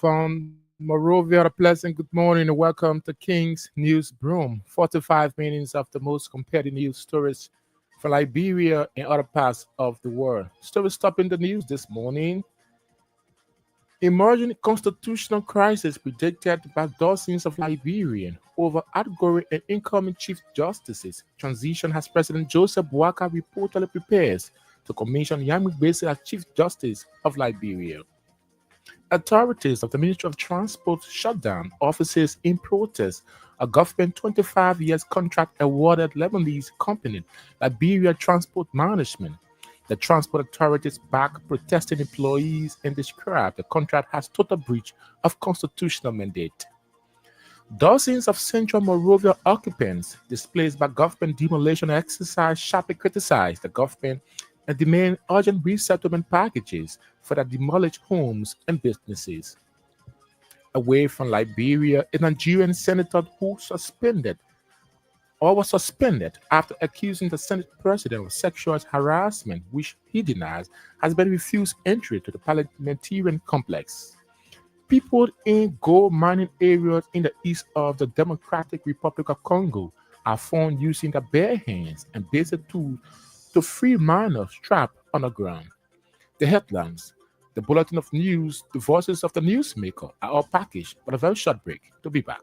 from Morovia. A pleasant good morning and welcome to King's News Broom. 45 minutes of the most compelling news stories from Liberia and other parts of the world. Stories topping the news this morning. Emerging constitutional crisis predicted by dozens of Liberians over outgoing and incoming chief justices. Transition as President Joseph Boakai reportedly prepares to commission Yami Gbese as Chief Justice of Liberia. Authorities of the Ministry of Transport shut down offices in protest. A government 25 years contract awarded Lebanese company Liberia Transport Management. The transport authorities back protesting employees and described the contract as total breach of constitutional mandate. Dozens of Central Morovia occupants displaced by government demolition exercise sharply criticized the government and demand urgent resettlement packages for the demolished homes and businesses. Away from Liberia, a Nigerian senator who was suspended after accusing the Senate president of sexual harassment, which he denies, has been refused entry to the parliamentarian complex. People in gold mining areas in the east of the Democratic Republic of Congo are found using their bare hands and basic tools to free miners trapped underground. The headlines, the bulletin of news, the voices of the newsmaker are all packaged but a very short break. To be back.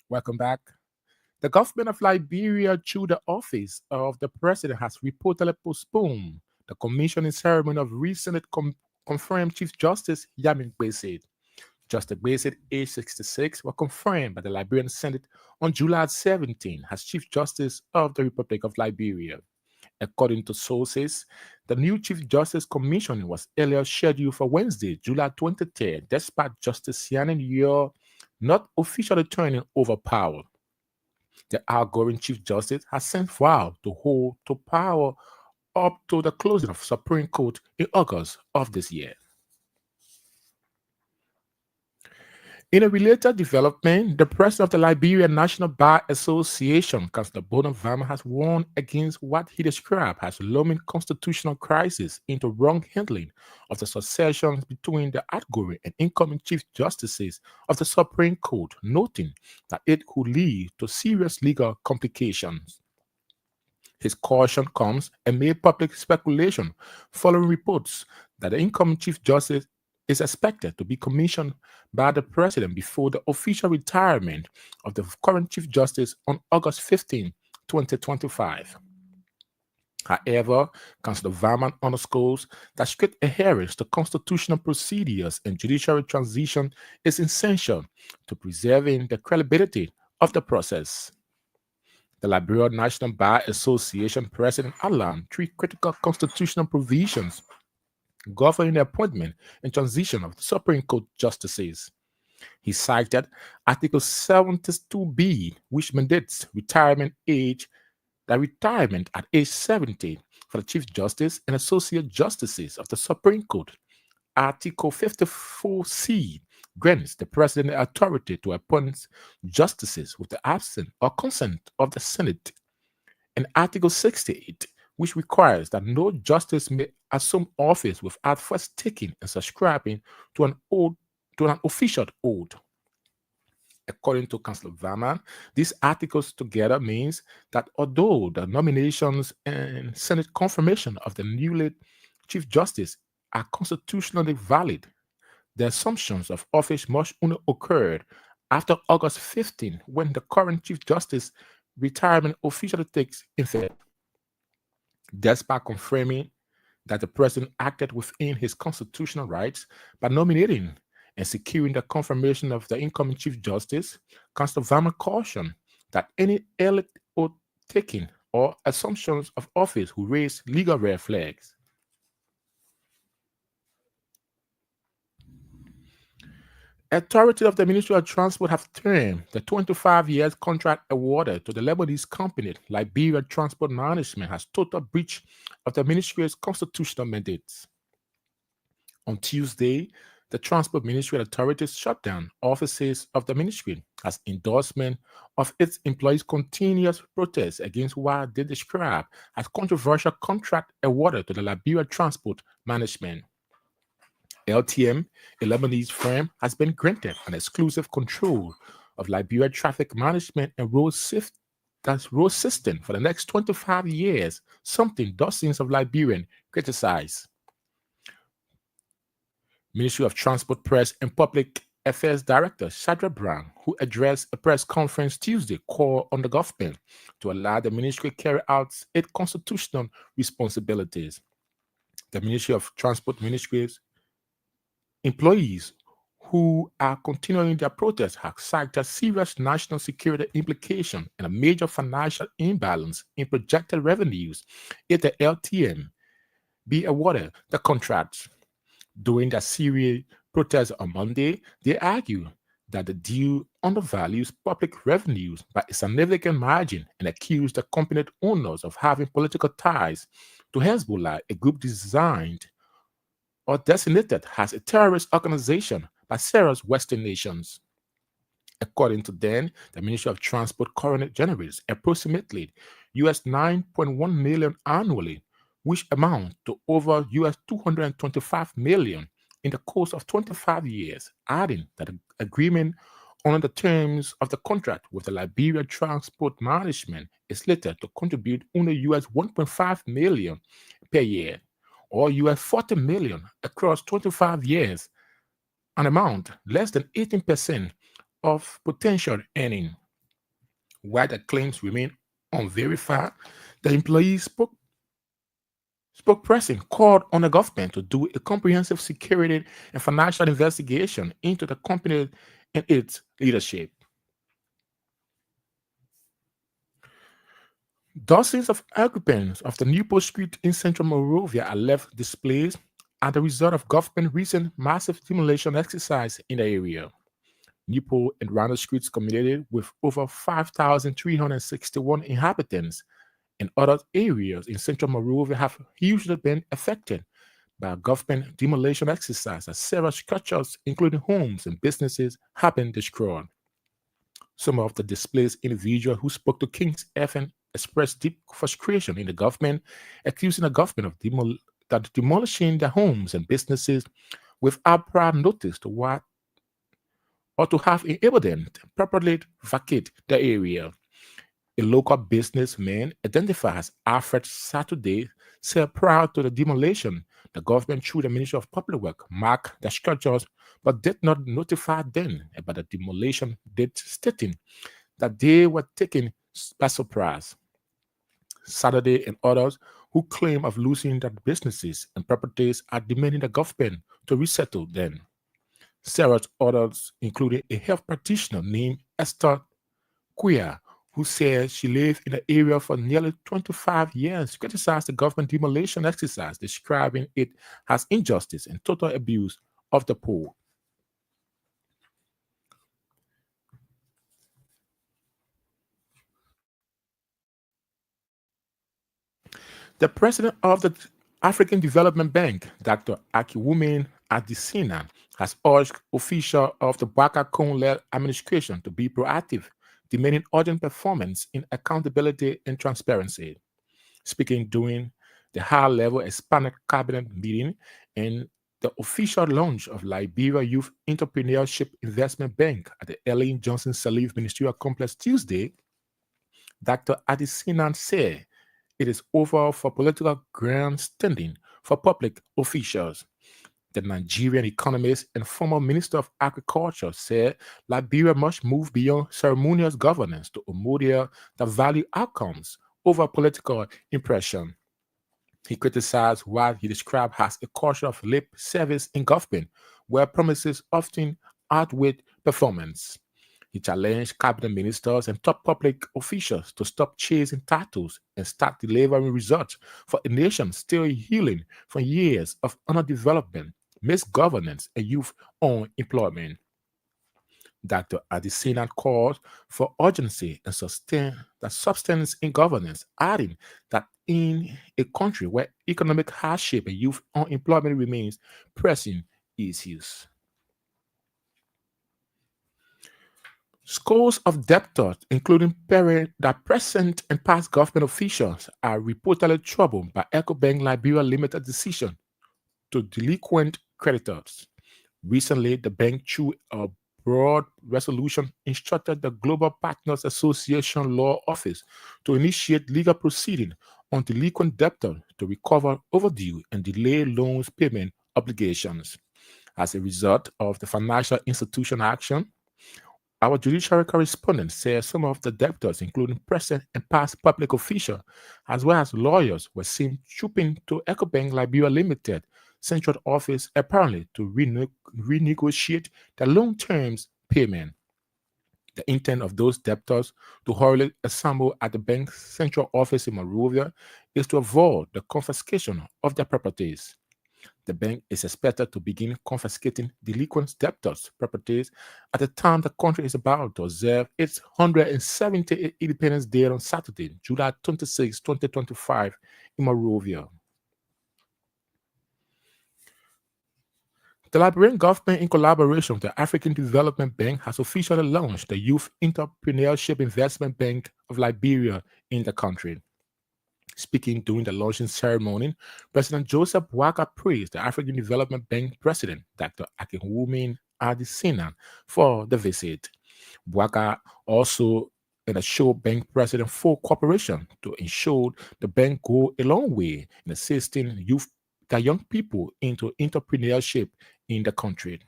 Welcome back. The government of Liberia, through the office of the president, has reportedly postponed the commissioning ceremony of recently confirmed Chief Justice Yamin Gbese. Justice Gbese, age 66, was confirmed by the Liberian Senate on July 17 as Chief Justice of the Republic of Liberia. According to sources, the new Chief Justice commissioning was earlier scheduled for Wednesday, July 23rd, despite Justice Yanin Yor not officially turning over power. The outgoing Chief Justice has sent vow to hold to power up to the closing of Supreme Court in August of this year. In a related development, the president of the Liberian National Bar Association, Councillor Bonavama, has warned against what he described as looming constitutional crisis into wrong handling of the successions between the outgoing and incoming chief justices of the Supreme Court, noting that it could lead to serious legal complications. His caution comes amid public speculation following reports that the incoming chief justice is expected to be commissioned by the president before the official retirement of the current Chief Justice on August 15, 2025. However, Councillor Varman underscores that strict adherence to constitutional procedures and judicial transition is essential to preserving the credibility of the process. The Liberian National Bar Association president outlined three critical constitutional provisions governing the appointment and transition of the Supreme Court justices. He cited Article 72B, which mandates retirement at age 70 for the Chief Justice and Associate Justices of the Supreme Court. Article 54C grants the President the authority to appoint justices with the absence or consent of the Senate. And Article 68, which requires that no justice may assume office without first taking and subscribing to an official oath. According to Councillor Varman, these articles together means that although the nominations and Senate confirmation of the newly Chief Justice are constitutionally valid, the assumptions of office must only occur after August 15, when the current Chief Justice retirement officially takes effect. Despite confirming that the president acted within his constitutional rights by nominating and securing the confirmation of the incoming Chief Justice, Councillor Varman cautioned that any early oath taking or assumptions of office will raise legal red flags. Authorities of the Ministry of Transport have termed the 25 years contract awarded to the Lebanese company Liberia Transport Management as total breach of the ministry's constitutional mandates. On Tuesday, the Transport Ministry authorities shut down offices of the ministry as endorsement of its employees' continuous protests against what they describe as controversial contract awarded to the Liberia Transport Management. LTM, a Lebanese firm, has been granted an exclusive control of Liberia traffic management and road system for the next 25 years, something dozens of Liberians criticize. Ministry of Transport Press and Public Affairs Director Shadra Brown, who addressed a press conference Tuesday, called on the government to allow the ministry to carry out its constitutional responsibilities. The Ministry of Transport Ministries employees who are continuing their protests have cited serious national security implications and a major financial imbalance in projected revenues if the LTM be awarded the contracts. During their series protests on Monday, they argue that the deal undervalues public revenues by a significant margin and accuse the company owners of having political ties to Hezbollah, a group designed or designated as a terrorist organization by Sarah's Western nations. According to them, the Ministry of Transport currently generates approximately US 9.1 million annually, which amount to over US 225 million in the course of 25 years, adding that the agreement on the terms of the contract with the Liberia Transport Management is slated to contribute only US 1.5 million per year or US 40 million across 25 years, an amount less than 18% of potential earning. While the claims remain unverified, the employees spokesperson called on the government to do a comprehensive security and financial investigation into the company and its leadership. Dozens of occupants of the Newport Street in central Monrovia are left displaced as a result of government recent massive demolition exercise in the area. Newport and Randall Streets community with over 5,361 inhabitants and other areas in central Monrovia have hugely been affected by a government demolition exercise as several structures, including homes and businesses, have been destroyed. Some of the displaced individuals who spoke to King's FM expressed deep frustration in the government, accusing the government of demolishing their homes and businesses without prior notice to what or to have enabled them to properly vacate the area. A local businessman identified as Alfred Saturday said prior to the demolition, the government, through the Ministry of Public Works, marked the structures but did not notify them about the demolition date, stating that they were taken by surprise. Saturday and others who claim of losing their businesses and properties are demanding the government to resettle them. Several others, including a health practitioner named Esther Queer, who says she lived in the area for nearly 25 years, criticized the government demolition exercise, describing it as injustice and total abuse of the poor. The president of the African Development Bank, Dr. Akiwume Adesina, has urged officials of the Baka Kone-led administration to be proactive, demanding urgent performance in accountability and transparency. Speaking during the high-level expanded cabinet meeting and the official launch of Liberia Youth Entrepreneurship Investment Bank at the Ellen Johnson Sirleaf Ministerial Complex Tuesday, Dr. Adesina said it is over for political grandstanding for public officials. The Nigerian economist and former Minister of Agriculture said Liberia must move beyond ceremonious governance to a model that value outcomes over political impression. He criticized what he described as a culture of lip service in government, where promises often outweigh performance. He challenged cabinet ministers and top public officials to stop chasing titles and start delivering results for a nation still healing from years of underdevelopment, misgovernance, and youth unemployment. Dr. Adesina called for urgency and substance in governance, adding that in a country where economic hardship and youth unemployment remains pressing issues, scores of debtors, including present and past government officials, are reportedly troubled by EcoBank Liberia Limited decision to delinquent creditors. Recently, the bank, through a broad resolution, instructed the Global Partners Association Law Office to initiate legal proceedings on delinquent debtors to recover overdue and delay loans payment obligations. As a result of the financial institution action, our judiciary correspondent says some of the debtors, including present and past public officials, as well as lawyers, were seen trooping to EcoBank Liberia Limited central office apparently to renegotiate the loan terms payment. The intent of those debtors to hurriedly assemble at the bank's central office in Monrovia is to avoid the confiscation of their properties. The bank is expected to begin confiscating delinquent debtors' properties at the time the country is about to observe its 178th Independence Day on Saturday, July 26, 2025, in Monrovia. The Liberian government, in collaboration with the African Development Bank, has officially launched the Youth Entrepreneurship Investment Bank of Liberia in the country. Speaking during the launching ceremony, President Joseph Waka praised the African Development Bank President, Dr. Akinwumi Adesina, for the visit. Waka also assured Bank President full cooperation to ensure the bank go a long way in assisting the young people into entrepreneurship in the country.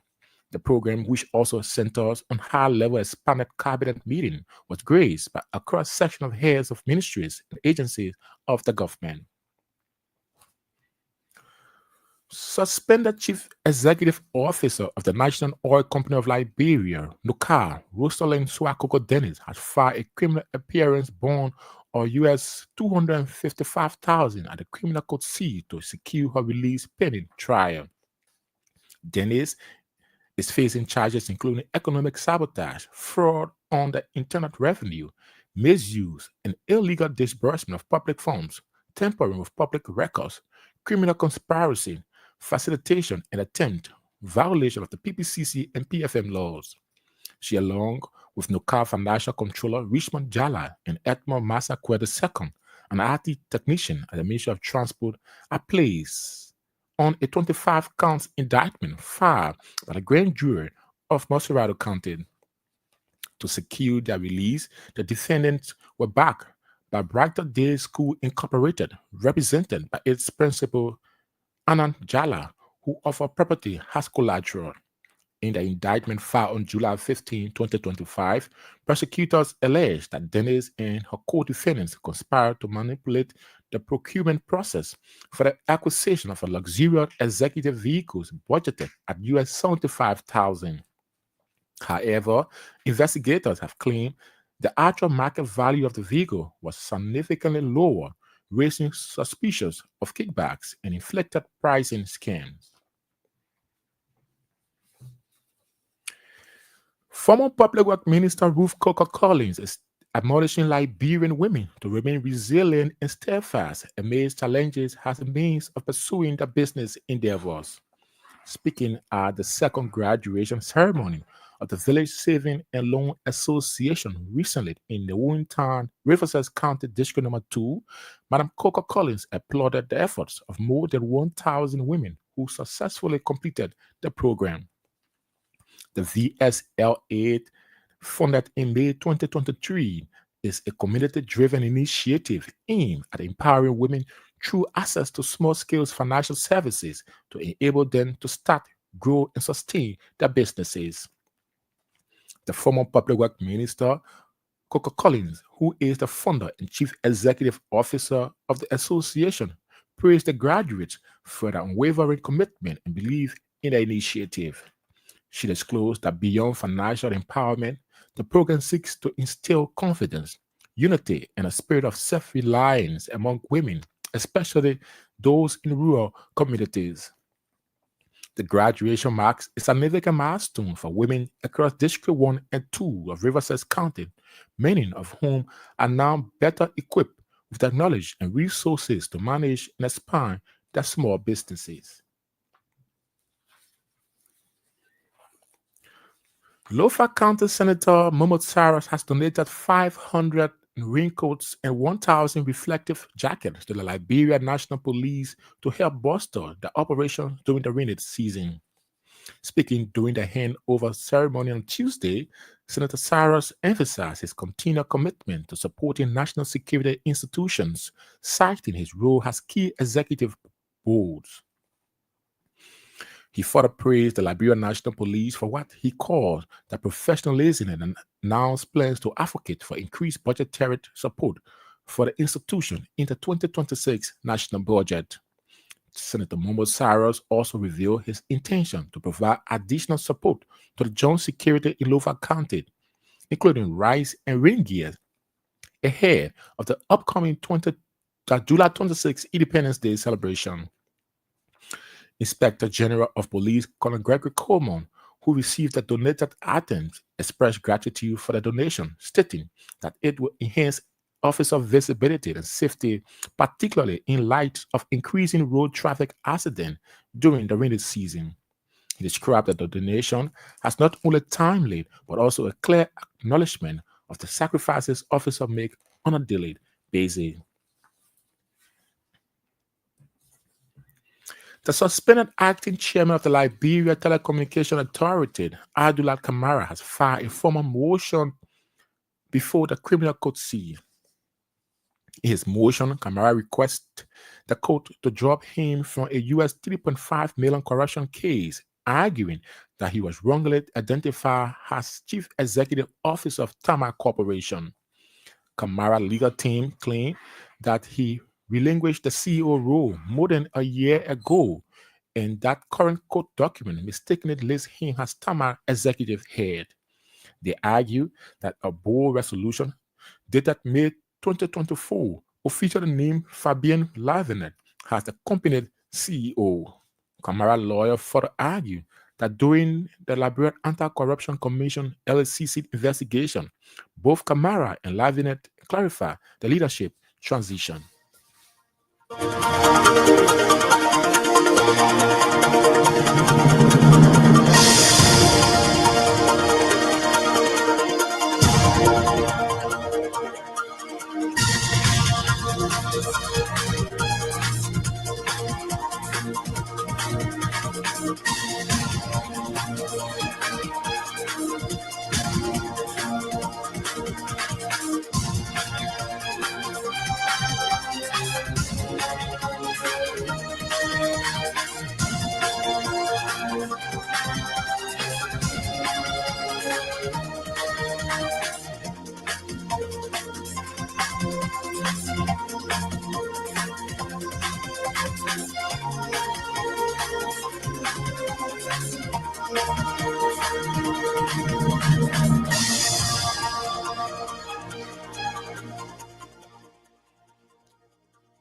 The program, which also centers on high-level expanded cabinet meeting, was graced by a cross-section of heads of ministries and agencies of the government. Suspended Chief Executive Officer of the National Oil Company of Liberia, NUCAR, Rosalind Swakoko Dennis, has filed a criminal appearance bond of US $255,000 at the Criminal Court C to secure her release pending trial. Dennis is facing charges including economic sabotage, fraud on the internal revenue, misuse and illegal disbursement of public funds, tampering with public records, criminal conspiracy, facilitation and attempt, violation of the PPCC and PFM laws. She, along with NOCA Financial Controller Richmond Jala and Edmond Massaquet II, an IT technician at the Ministry of Transport, are placed on a 25 counts indictment filed by the grand jury of Moserado County. To secure their release, the defendants were backed by Brighter Day School Incorporated, represented by its principal Anand Jala, who offered property as collateral. In the indictment filed on July 15, 2025, prosecutors alleged that Dennis and her co-defendants conspired to manipulate the procurement process for the acquisition of a luxurious executive vehicles budgeted at US $75,000. However, investigators have claimed the actual market value of the vehicle was significantly lower, raising suspicions of kickbacks and inflated pricing scams. Former Public Works Minister Ruth Coker Collins is admonishing Liberian women to remain resilient and steadfast amidst challenges as a means of pursuing their business endeavors. Speaking at the second graduation ceremony of the Village Saving and Loan Association recently in the Woontown, Riverside County District Number 2, Madam Coker Collins applauded the efforts of more than 1,000 women who successfully completed the program. The VSL8, funded in May 2023, is a community-driven initiative aimed at empowering women through access to small-scale financial services to enable them to start, grow, and sustain their businesses. The former Public Works Minister, Coker Collins, who is the founder and chief executive officer of the association, praised the graduates for their unwavering commitment and belief in the initiative. She disclosed that beyond financial empowerment, the program seeks to instill confidence, unity, and a spirit of self-reliance among women, especially those in rural communities. The graduation marks a significant milestone for women across District 1 and 2 of Riverside County, many of whom are now better equipped with the knowledge and resources to manage and expand their small businesses. Lofa County Senator Mahmoud Cyrus has donated 500 raincoats and 1,000 reflective jackets to the Liberia National Police to help bolster the operation during the rainy season. Speaking during the handover ceremony on Tuesday, Senator Cyrus emphasized his continued commitment to supporting national security institutions, citing his role as key executive boards. He further praised the Liberian National Police for what he called the professionalism and announced plans to advocate for increased budgetary support for the institution in the 2026 national budget. Senator Momo Cyrus also revealed his intention to provide additional support to the joint security in Lofa County, including rice and rain gear, ahead of the upcoming July 26 Independence Day celebration. Inspector General of Police Colonel Gregory Coleman, who received the donated items, expressed gratitude for the donation, stating that it will enhance officer visibility and safety, particularly in light of increasing road traffic accidents during the rainy season. He described that the donation as not only timely but also a clear acknowledgement of the sacrifices officers make on a daily basis. The suspended acting chairman of the Liberia Telecommunication Authority, Abdullah Kamara, has filed a formal motion before the criminal court C. In his motion, Kamara requests the court to drop him from a US 3.5 million corruption case, arguing that he was wrongly identified as chief executive officer of Tama Corporation. Kamara's legal team claimed that he relinquished the CEO role more than a year ago, and that current court document mistakenly lists him as Tama executive head. They argue that a board resolution dated May 2024 will feature the name Fabian Lavinet as the company's CEO. Kamara lawyer further argued that during the Liberian Anti-Corruption Commission LCC investigation, both Kamara and Lavinet clarified the leadership transition.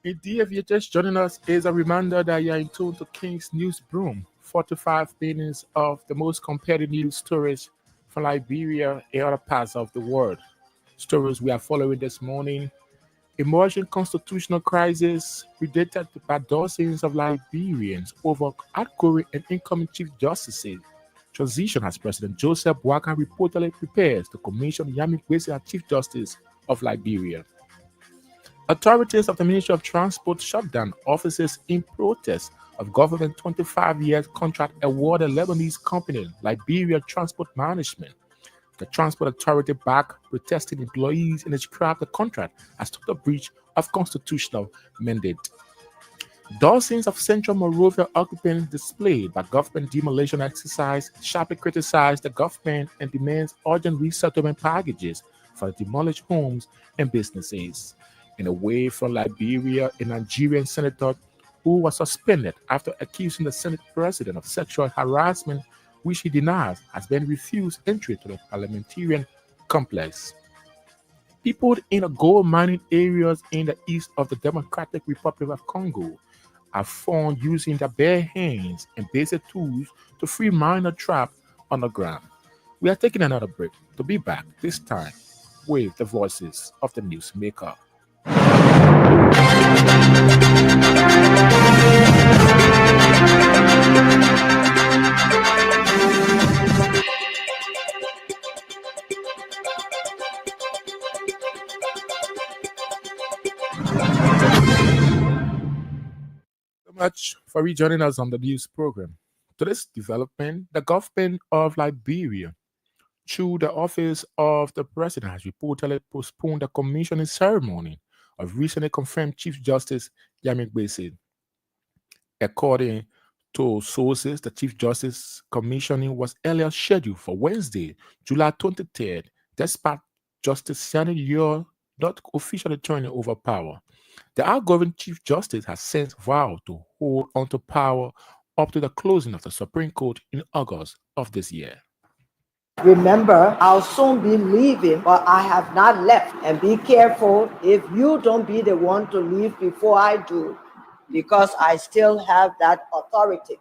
Indeed, if you're just joining us, is a reminder that you're in tune to King's News Broom, 45 minutes of the most competitive news stories from Liberia and other parts of the world. Stories we are following this morning: emerging constitutional crisis predated by dozens of Liberians over outgoing and incoming chief justices. Transition as President Joseph Boakai reportedly prepares to commission Yami Gwesi as Chief Justice of Liberia. Authorities of the Ministry of Transport shut down offices in protest of government 25-year contract awarded Lebanese company Liberia Transport Management. The Transport Authority backed protesting employees and described the contract as total breach of constitutional mandate. Dozens of Central Monrovia occupants displayed by government demolition exercise sharply criticized the government and demands urgent resettlement packages for the demolished homes and businesses. And away from Liberia, a Nigerian senator who was suspended after accusing the Senate president of sexual harassment, which he denies, has been refused entry to the parliamentarian complex. People in the gold mining areas in the east of the Democratic Republic of Congo are found using their bare hands and basic tools to free minor trapped underground. We are taking another break to be back this time with the voices of the newsmaker. So much for rejoining us on the news program. To this development, the government of Liberia, through the office of the president, has reportedly postponed the commissioning ceremony of recently confirmed Chief Justice Yami Gbese. According to sources, the Chief Justice commissioning was earlier scheduled for Wednesday, July 23rd, despite Justice Sani Yor not officially turning over power. The outgoing Chief Justice has since vowed to hold onto power up to the closing of the Supreme Court in August of this year. Remember, I'll soon be leaving, but I have not left. And be careful if you don't be the one to leave before I do, because I still have that authority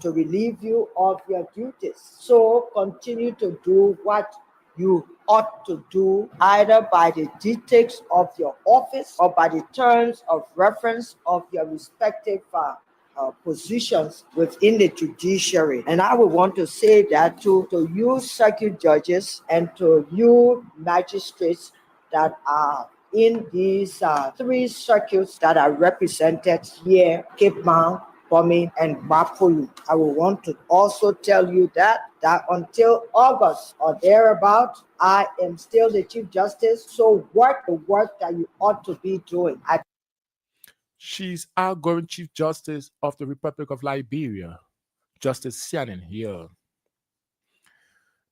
to relieve you of your duties. So continue to do what you ought to do, either by the dictates of your office or by the terms of reference of your respective positions within the judiciary. And I would want to say that to you circuit judges and to you magistrates that are in these three circuits that are represented here, Cape Mount, Bomi, and Mapulu. I will want to also tell you that until August or thereabout, I am still the Chief Justice. So work the work that you ought to be doing. She's outgoing Chief Justice of the Republic of Liberia, Justice Shannon here.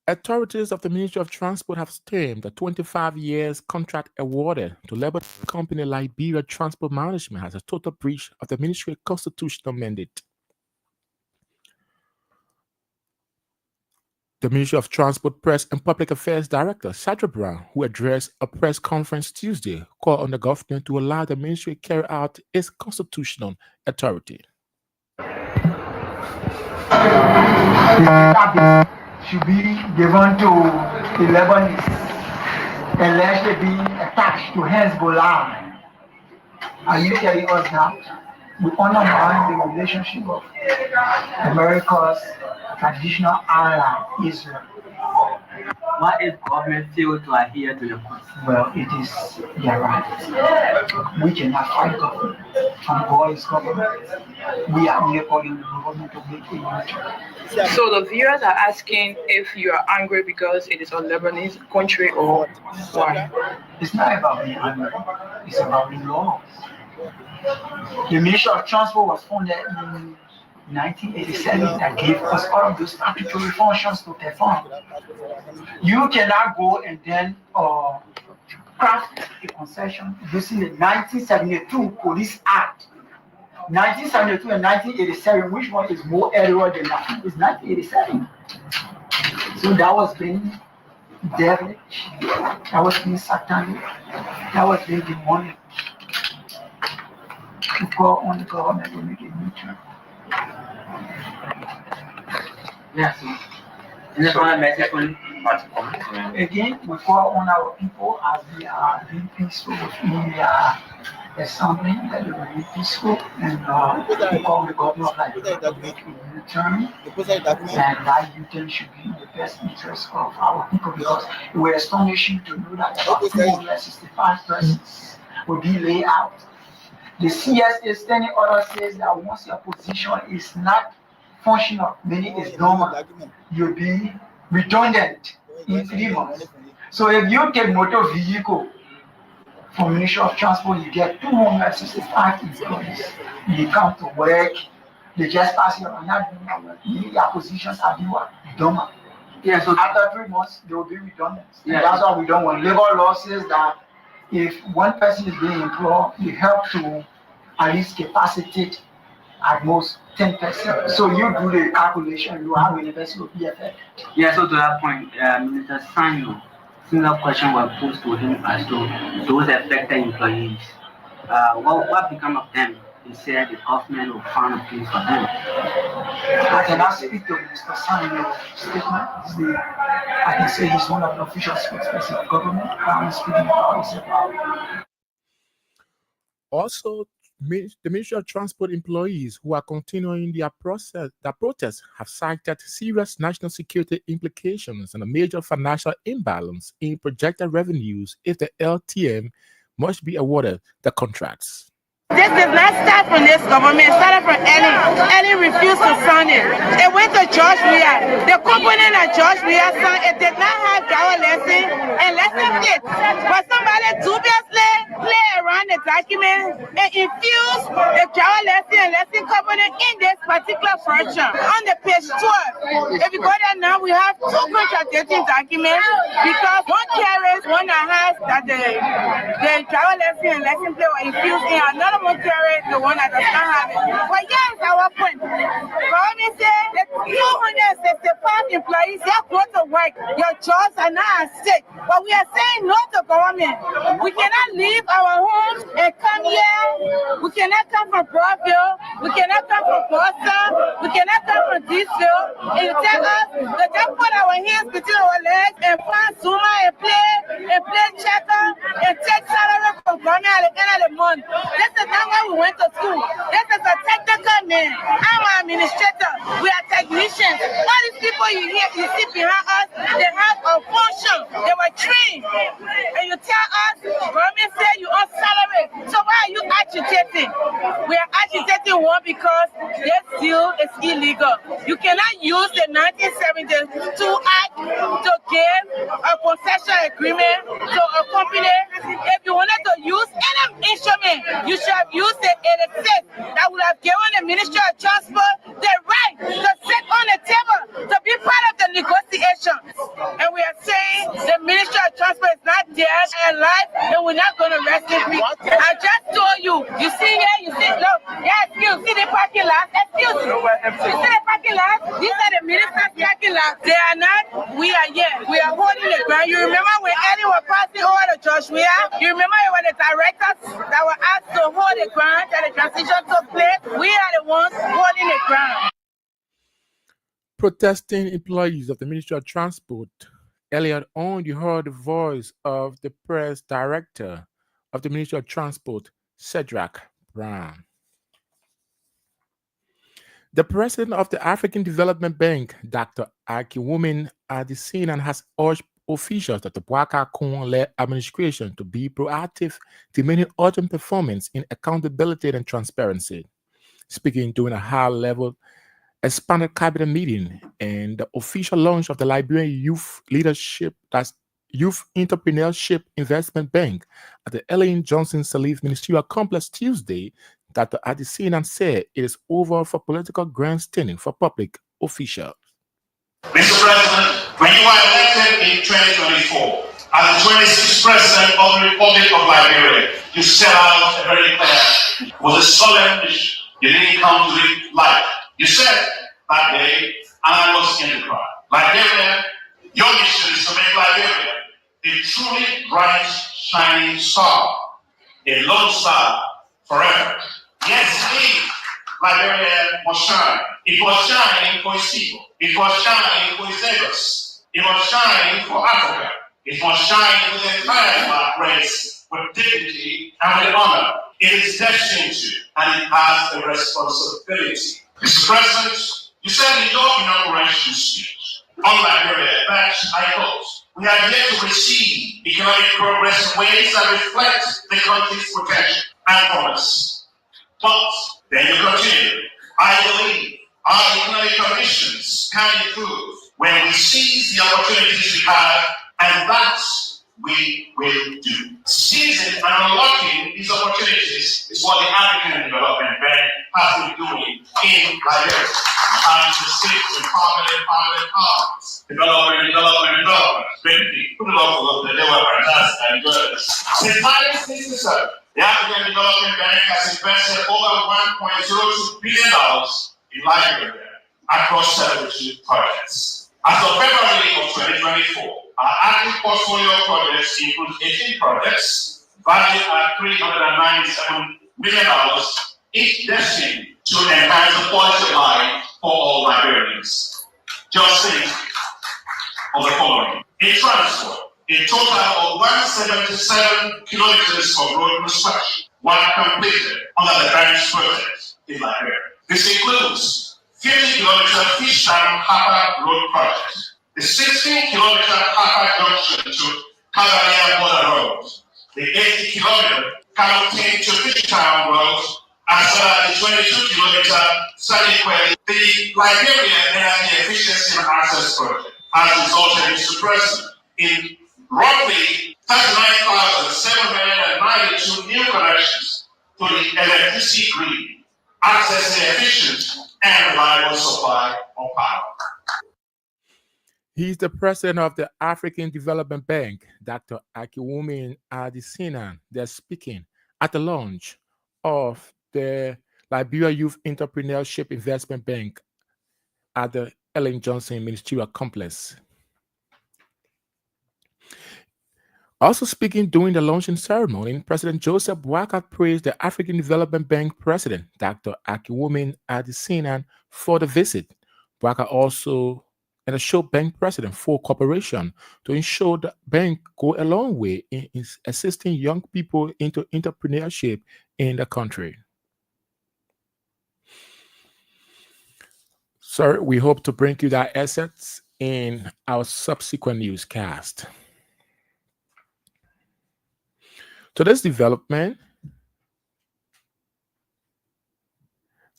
Authorities of the Ministry of Transport have stemmed the 25 years contract awarded to Labour company Liberia Transport Management as a total breach of the ministry constitutional mandate. The Ministry of Transport Press and Public Affairs Director Sandra Brown, who addressed a press conference Tuesday, called on the government to allow the ministry to carry out its constitutional authority. Should be given to the Lebanese unless they be attached to Hezbollah. Are you telling us that we undermine the relationship of America's traditional ally, Israel? What if government fail to adhere to the constitution? Well, it is their right. We cannot fight government. From God is government. We are here calling the government to make a neutral. So the viewers are asking if you are angry because it is a Lebanese country or why? It's not about being angry. It's about the laws. The Ministry of Transport was founded in 1987 that gave us all of those statutory functions to perform. You cannot go and then craft a concession using the 1972 Police Act. 1972 and 1987, which one is more error than that? It's 1987. So that was being devilish, that was being satanic, that was being demonic. To call on the government to make it neutral. Yes. And that's one message for Again, we call on our people as they are being peaceful within their assembly, that they will be peaceful, and we call the government of Liberia to make a U-turn, and that U-turn should be in the best interest of our people, because we're astonishing to know that about 265 persons will be laid out. The CSA standing order says that once your position is not functional, meaning it's normal, you'll be redundant in 3 months. So if you take motor vehicle from Ministry of Transport, you get 265 employees. You come to work, they just pass you on that, meaning your positions are dormant. Yeah, so after 3 months, they will be redundant. Yeah. And that's why we don't want. Labor law says that if one person is being employed, you help to at least capacitate at most 10%. So you do the calculation, you have a person will be affected. Yeah, so to that point, Mr. Sanyo, similar question was posed to him as to those affected employees. What become of them? He said the government will find a place for them. I cannot speak to Mr. Samuel's statement. I can say he's one of the official spokespersons of government. I'm speaking about his about. Also, the Ministry of Transport employees who are continuing their protest have cited serious national security implications and a major financial imbalance in projected revenues if the LTM must be awarded the contracts. This did not start from this government. It started from Ellie. Ellie refused to sign it. It went to George Weah. The component that George Weah signed, it did not have our lesson and lesson fit. But somebody dubiously play around the document and infuse the Java lesson and lesson component in this particular version. On the page 12, if you go there now, we have two contradicting documents because one carries one that has that the Java lesson and lesson play were infused in another one carries the one that does not have it. But here's our point. Government said that 265 employees have go to work. Your jobs are not at stake. But we are saying no to government. We cannot leave our homes and come here. We cannot come from Broadville. We cannot come from Boston. We cannot come from Deesville. And you tell us to just put our hands between our legs and find Zuma and play checker and take salary from government at the end of the month. This is not why we went to school. This is a technical man. I'm an administrator. We are technicians. All these people you see behind us, they have a function. They were trained. And you tell us, government said you on salary. So why are you agitating? We are agitating one because this deal is illegal. You cannot use the 1972 Act to give a concession agreement to a company. If you wanted to use any instrument, you should have used the 86 that would have given the Ministry of Transport the right to sit on the table to be part of the negotiations. And we are saying the Ministry of Transport is not dead and alive, and we're not going to rest in peace. I just told you, you see here, you see, look, yeah, excuse, see the parking lot, excuse me. You see the parking lot? These are the minister's parking lot. They are not, we are here. We are holding the ground. You remember when Eddie was passing over to Josh Weah? You remember it was the directors that were asked to hold the ground and the transition took place? We are the ones holding the ground. Protesting employees of the Ministry of Transport earlier on, you heard the voice of the press director of the Ministry of Transport, Cedric Brown. The president of the African Development Bank, Dr. Akiwumi Adesina, has urged officials of the Bwaka-Kun-led administration to be proactive, demanding urgent performance in accountability and transparency. Speaking during a high-level expanded cabinet meeting and the official launch of the Liberian Youth Leadership, that's Youth Entrepreneurship Investment Bank at the Ellen Johnson Sirleaf Ministerial Complex Tuesday, Dr. Adesina said it is over for political grandstanding for public officials. Mr. President, when you were elected in 2024 as the 26th President of the Republic of Liberia, you set out a very clear, was a solemn mission. You didn't come to live life. You said that day, and I was in the crowd. Liberia, your mission is to make Liberia a truly bright, shining star, a lone star forever. Yes, indeed, Liberia must shine. It was shining for its people. It was shining for its neighbors. It was shining for Africa. It was shining with the entire black race with dignity and with honor. It is destined to, and it has a responsibility. Mr. President, you said in your inauguration speech on Liberia that, I quote, we are yet to receive economic progress in ways that reflect the country's potential and promise. But then you continue. I believe our economic conditions can improve when we seize the opportunities we have, and that's we will do. Seizing and unlocking these opportunities is what the African Development Bank has been doing in Liberia. And the state empowerment, development. Basically, put it off a little bit, they were fantastic and good. Since 1967, the African Development Bank has invested over $1.02 billion in Liberia across 72 projects. As of February of 2024, our active portfolio of projects includes 18 projects valued at $397 million each destined to enhance the quality of life for all Liberians. Just think of the following. In transport, a total of 177 kilometers of road construction were completed under the bank's project in Liberia. This includes 50 kilometer Fishtown Harper Road project, the 16-kilometer Harper Junction to Cavalier Border Road, the 80-kilometer Calhoun to Fishtown Road, as well as the 22-kilometer Sadiq. The Liberian Energy Efficiency and Access Project has resulted in suppressing in roughly 39,792 new connections to the electricity grid, accessing efficient and reliable supply of power. He's the president of the African Development Bank, Dr. Akiwumi Adesinan. They're speaking at the launch of the Liberia Youth Entrepreneurship Investment Bank at the Ellen Johnson Ministerial Complex. Also speaking during the launching ceremony, President Joseph Boakai praised the African Development Bank President, Dr. Akiwumi Adesinan, for the visit. Boakai also and assured bank president for cooperation to ensure the bank go a long way in assisting young people into entrepreneurship in the country. Sir, we hope to bring you that assets in our subsequent newscast. To this development,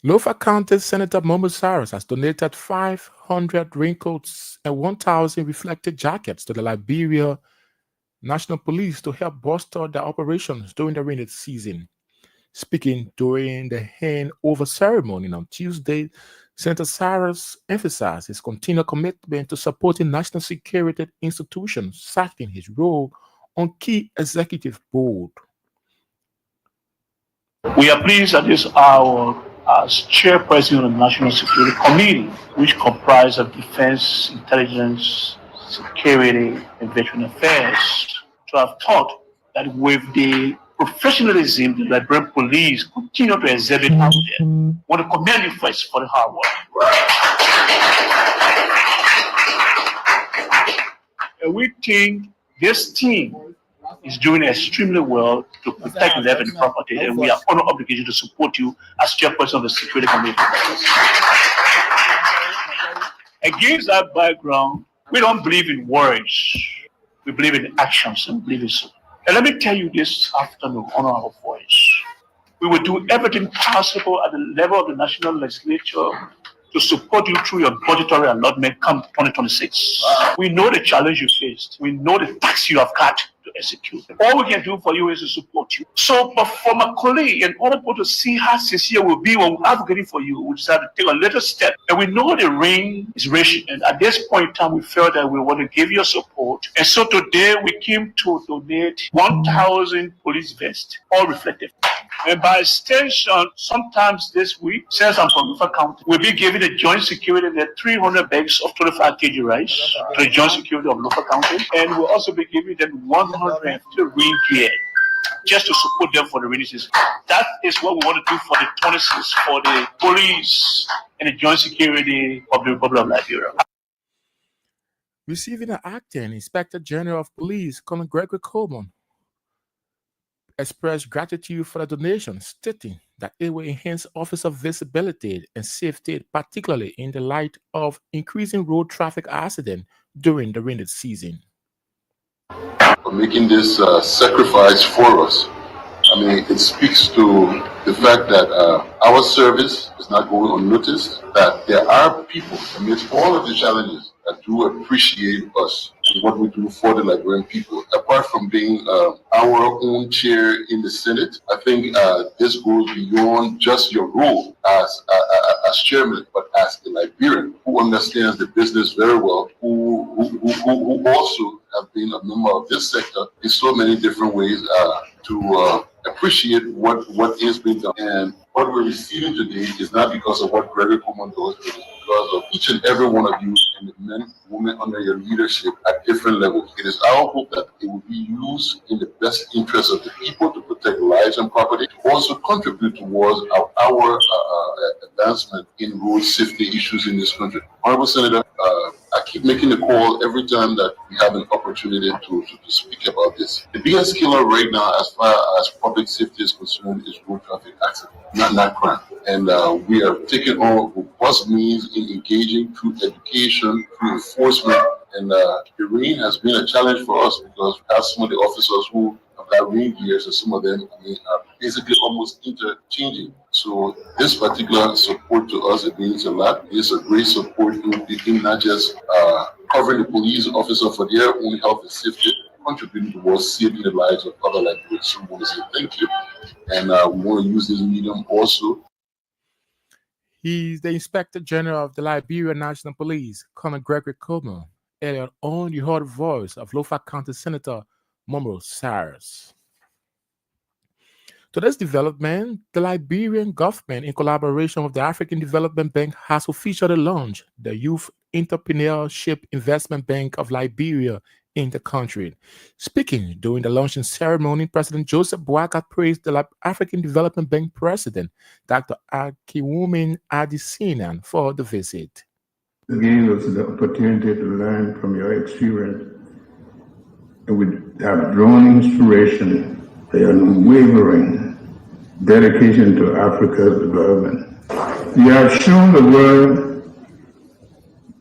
Lofa County Senator Momo Cyrus has donated 500 raincoats and 1,000 reflective jackets to the Liberia National Police to help bolster their operations during the rainy season. Speaking during the handover ceremony on Tuesday, Senator Cyrus emphasized his continued commitment to supporting national security institutions, citing his role on key executive board. We are pleased at this hour as chairperson of the National Security Committee, which comprises of Defense, Intelligence, Security, and Veteran Affairs, to have thought that with the professionalism the Liberian police continue to exhibit out there, I want to commend you first for the hard work. And we think this team is doing extremely well to protect life and property, and we are under obligation to support you as chairperson of the Security Committee. Against that background, we don't believe in words. We believe in actions and believe in so. And let me tell you this afternoon on our voice. We will do everything possible at the level of the national legislature to support you through your budgetary allotment come 2026. We know the challenge you faced. We know the task you have got to execute. All we can do for you is to support you. So, but for my colleague, in order to see how sincere we'll be when we're advocating for you, we decided to take a little step. And we know the rain is raging. And at this point in time, we felt that we want to give you support. And so today, we came to donate 1,000 police vests, all reflective. And by extension, sometimes this week, since I'm from Lofa County, we'll be giving the joint security the 300 bags of 25 kg rice to the joint security of Lofa County. And we'll also be giving them 150 rain gear just to support them for the rainy season. That is what we want to do for the 26th, for the police and the joint security of the Republic of Liberia. Receiving an acting Inspector General of Police, Colonel Gregory Coleman, expressed gratitude for the donation, stating that it will enhance officer visibility and safety, particularly in the light of increasing road traffic accidents during the rainy season. For making this sacrifice for us. I mean, it speaks to the fact that our service is not going unnoticed, that there are people amidst all of the challenges that do appreciate us and what we do for the Liberian people. Apart from being our own chair in the Senate, I think this goes beyond just your role as chairman, but as a Liberian who understands the business very well, who also have been a member of this sector in so many different ways to appreciate what is being done. And what we're receiving today is not because of what Gregory Coleman does, but it's because of each and every one of you and the men, women under your leadership at different levels. It is our hope that it will be used in the best interest of the people to protect lives and property, also contribute towards our advancement in road safety issues in this country. Honorable Senator, I keep making the call every time that we have an opportunity to speak about this. The biggest killer right now, as far as public safety is concerned, is road traffic accident, not crime. And we are taking on robust means in engaging through education, through enforcement. And the rain has been a challenge for us because we have some of the officers who have got rain gears, and some of them are basically almost interchanging. So this particular support to us, it means a lot. It's a great support in not just covering the police officer for their own health and safety, contributing towards saving the lives of other Liberians. So we want to say thank you. And we want to use this medium also. He's the Inspector General of the Liberia National Police, Colonel Gregory Coleman. Earlier on, you heard the voice of Lofa County Senator Momro Cyrus. To this development, the Liberian government, in collaboration with the African Development Bank, has officially launched the Youth Entrepreneurship Investment Bank of Liberia in the country. Speaking during the launching ceremony, President Joseph Boakai praised the African Development Bank President, Dr. Akiwumi Adesinan, for the visit. It gave us the opportunity to learn from your experience, and we have drawn inspiration for your unwavering dedication to Africa's development. You have shown the world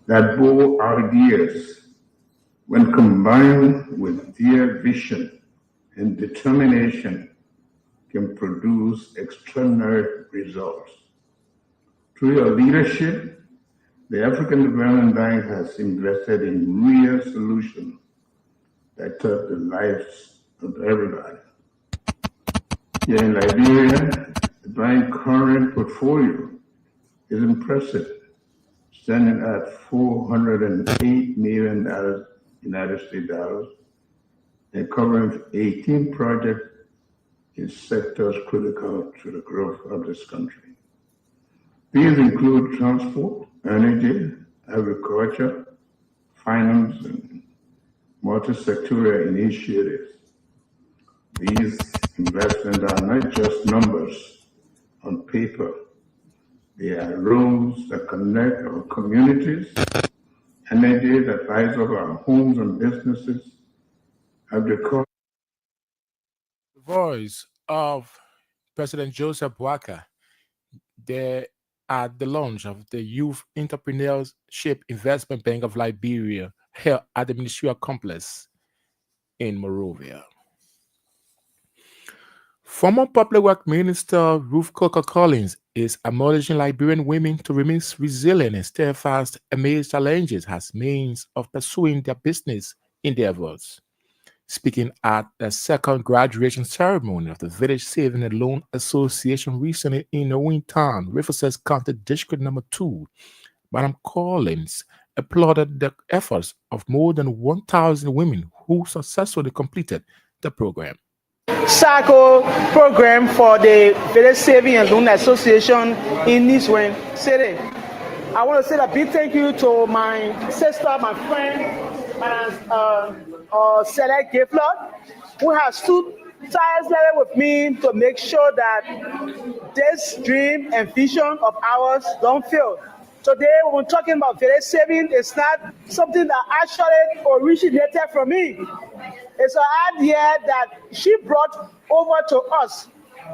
that bold ideas, when combined with their vision and determination, can produce extraordinary results. Through your leadership, the African Development Bank has invested in real solutions that touch the lives of everybody. Here in Liberia, the bank current portfolio is impressive, standing at $408 million United States dollars and covering 18 projects in sectors critical to the growth of this country. These include transport, energy, agriculture, finance, and multi-sectorial initiatives. These investments are not just numbers on paper. They are roads that connect our communities, energy that lights up our homes and businesses, agriculture. The voice of President Joseph Boakai there at the launch of the Youth Entrepreneurship Investment Bank of Liberia held at the Ministerial Complex in Monrovia. Former Public Works Minister Ruth Coker Collins is admonishing Liberian women to remain resilient and steadfast amidst challenges as means of pursuing their business endeavors. Speaking at the second graduation ceremony of the Village Saving and Loan Association recently in Town, Riverside County District Number 2, Madam Collins applauded the efforts of more than 1,000 women who successfully completed the program. Cycle program for the Village Saving and Loan Association in Niswen City. I want to say a big thank you to my sister, my friend, Madam Select Giflot, who has stood tirelessly with me to make sure that this dream and vision of ours don't fail. Today, when we're talking about village saving, it's not something that actually originated from me. It's an idea that she brought over to us.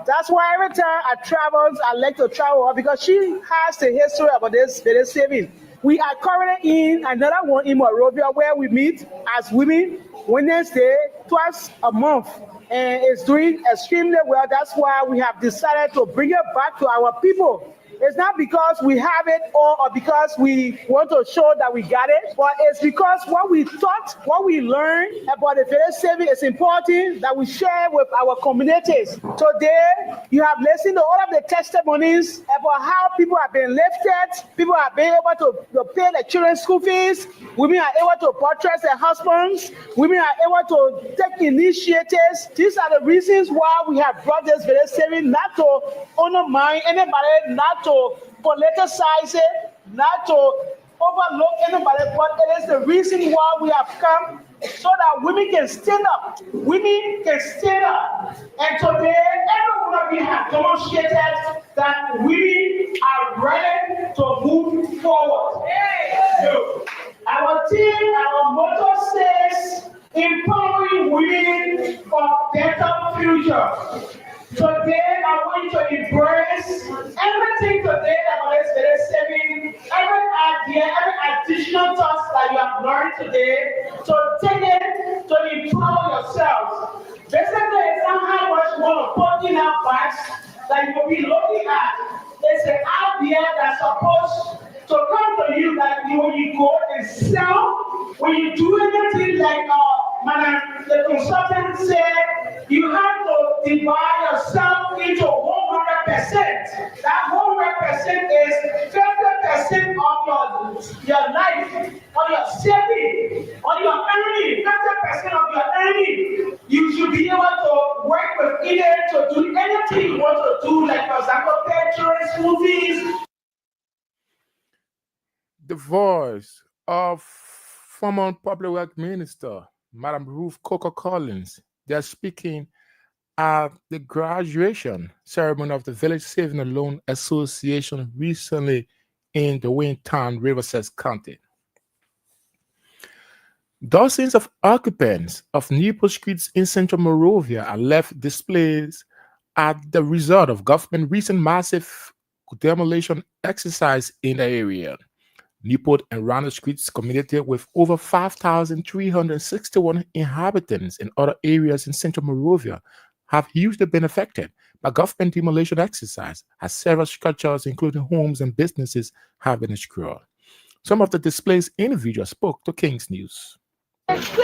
That's why every time I travel, I like to travel because she has the history about this village saving. We are currently in another one in Monrovia where we meet as women Wednesday, twice a month. And it's doing extremely well. That's why we have decided to bring it back to our people. It's not because we have it or because we want to show that we got it, but it's because what we thought, what we learned about the village saving is important that we share with our communities. Today, you have listened to all of the testimonies about how people have been lifted, people have been able to pay their children's school fees, women are able to buttress their husbands, women are able to take initiatives. These are the reasons why we have brought this village saving, not to undermine anybody, not to politicize it, not to overlook anybody, but it is the reason why we have come so that women can stand up. Women can stand up. And today, every one of you have demonstrated that women are ready to move forward. So, our team, our motto says, empowering women for better future. Today, I want you to embrace everything today about this very saving, every idea, every additional thoughts that you have learned today, so take it to empower yourselves. Basically, it's not how much you want to put in our bags that you will be looking at. It's an idea that's supposed to come to you that when you go and sell, when you do anything like the consultant said, you have to divide yourself into 100%. That 100% is 50% of your life, on your saving, on your earning, 50% of your earning. You should be able to work with either to do anything you want to do, like for example, pictures, movies. The voice of former Public Works Minister, Madam Ruth Coker Collins. They are speaking at the graduation ceremony of the Village Saving and Loan Association recently in the Wayne Riverside County. Dozens of occupants of Newport streets in central Monrovia are left displaced at the result of government recent massive demolition exercise in the area. Newport and Ronald Streets community with over 5,361 inhabitants in other areas in central Monrovia have hugely been affected by government demolition exercise as several structures, including homes and businesses, have been destroyed. Some of the displaced individuals spoke to King's News.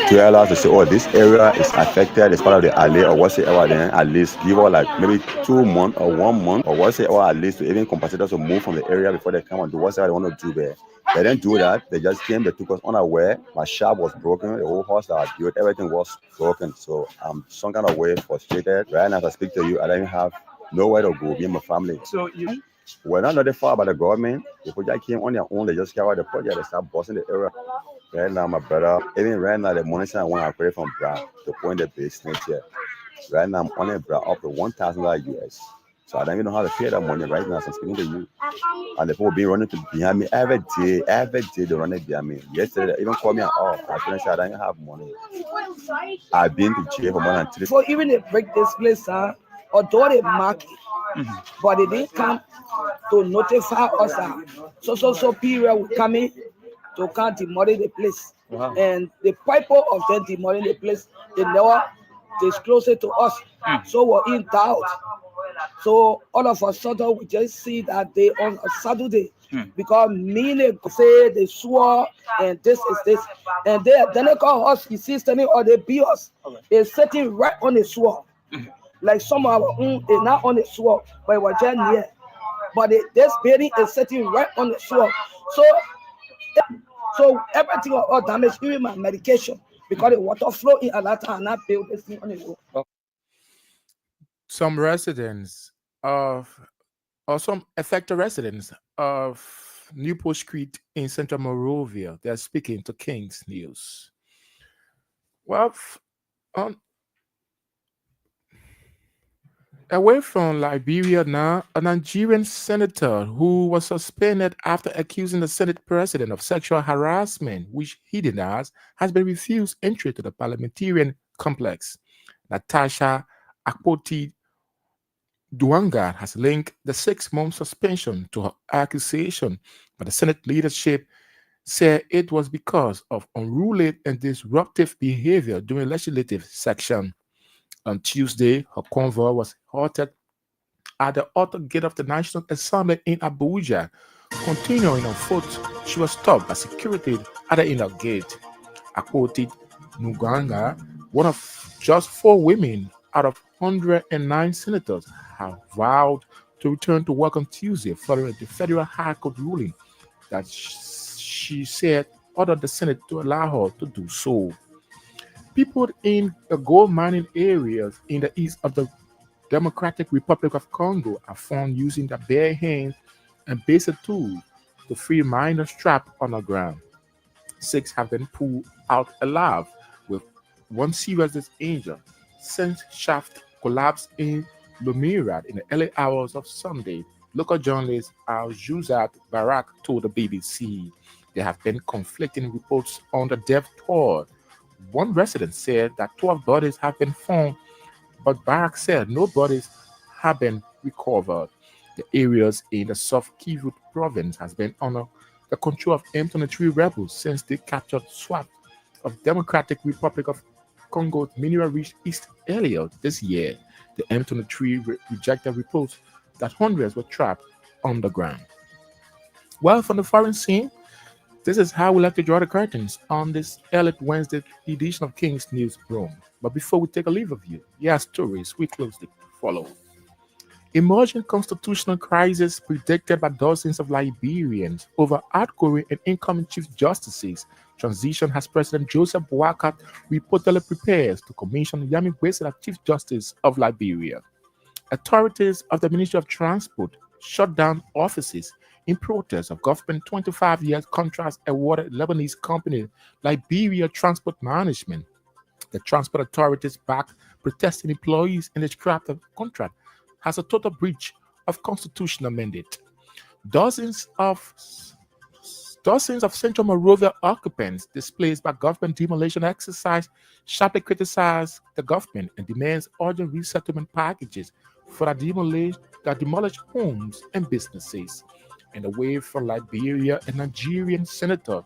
To allow us to say, oh, this area is affected, it's part of the alley or whatsoever, then at least give us like maybe 2 months or 1 month or whatsoever, at least to even compensate us to move from the area before they come and do whatever they want to do there. They didn't do that. They just came, they took us unaware. My shop was broken, the whole house that I built, everything was broken. So I'm some kind of way frustrated. Right now, as I speak to you, I don't even have nowhere to go, me and my family. So we're not notified by the government. The project came on their own, they just carried the project, they start busting the area. Right now, my brother, even right now, the money I want to pay from Brown to point the business here. Right now, I'm only Brown up to $1,000 US. So I don't even know how to pay that money right now. So I'm speaking to you. And the people being running behind me every day they run it behind me. Yesterday, they even called me off. I finished, I don't have money. I've been to jail for more than 3. So even they break this place, although they mark it, but they didn't come to notify us so period will come in to come demolish the place. Wow. And the purpose of them demolishing the place, they never disclose it to us. So we're in doubt. So all of a sudden we just see that they on a Saturday because me they say they swore and this is this. And then they call us, you see standing or they beat us. It's sitting right on the sword. Like some of our own is not on the sword, but it was just near. But this building is sitting right on the sword. So everything was all damaged, even my medication, because the water flow in at that time and I built this thing on the road. Some residents some affected residents of Newport Street in Central Monrovia, they're speaking to King's News. Well, away from Liberia now, a Nigerian senator who was suspended after accusing the Senate president of sexual harassment, which he denies, has been refused entry to the parliamentarian complex. Natasha Akpoti Duanga has linked the 6-month suspension to her accusation, but the Senate leadership said it was because of unruly and disruptive behavior during legislative session. On Tuesday, her convoy was halted at the outer gate of the National Assembly in Abuja. Continuing on foot, she was stopped by security at the inner gate. Akpoti Nuganga, one of just 4 women out of 109 senators, have vowed to return to work on Tuesday following the federal high court ruling that she said ordered the Senate to allow her to do so. People in the gold mining areas in the east of the Democratic Republic of Congo are found using their bare hands and basic tools to free miners trapped underground. 6 have been pulled out alive, with one seriously injured since shaft collapsed in Lumirad in the early hours of Sunday. Local journalist Al Juzat Barak told the BBC there have been conflicting reports on the death toll. One resident said that 12 bodies have been found, but Barak said no bodies have been recovered. The areas in the South Kivu province has been under the control of M23 rebels since they captured swath of Democratic Republic of Congo's mineral-rich east earlier this year. The M23 rejected reports that hundreds were trapped underground. Well, from the foreign scene, this is how we like to draw the curtains on this early Wednesday edition of King's News Broom. But before we take a leave of you, here are stories we closely follow. Emerging constitutional crisis predicted by dozens of Liberians over outgoing and incoming chief justices. Transition as President Joseph Boakat reportedly prepares to commission Yami Wessel as Chief Justice of Liberia. Authorities of the Ministry of Transport shut down offices in protest of government 25-year contracts awarded Lebanese company Liberia Transport Management. The transport authorities backed protesting employees in the scrap of contract has a total breach of constitutional mandate. Dozens of Dozens of Central Monrovia occupants displaced by government demolition exercise sharply criticized the government and demands urgent resettlement packages for the demolished homes and businesses. And away from Liberia, a Nigerian senator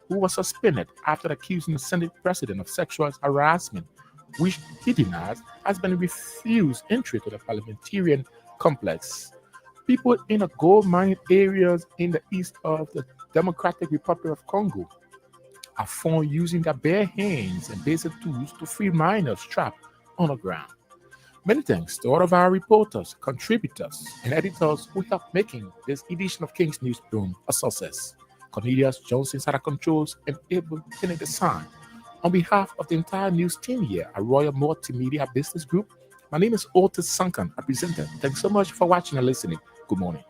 who was suspended after accusing the Senate president of sexual harassment, which he denies, has been refused entry to the parliamentarian complex. People in the gold mining areas in the east of the Democratic Republic of Congo are found using their bare hands and basic tools to free miners trapped underground. Many thanks to all of our reporters, contributors, and editors who helped making this edition of King's Newsroom a success. Cornelius Johnson Sada Controls and Abel Kennedy Design. On behalf of the entire news team here at Royal Multimedia Business Group, my name is Otis Sankan, a presenter. Thanks so much for watching and listening. Good morning.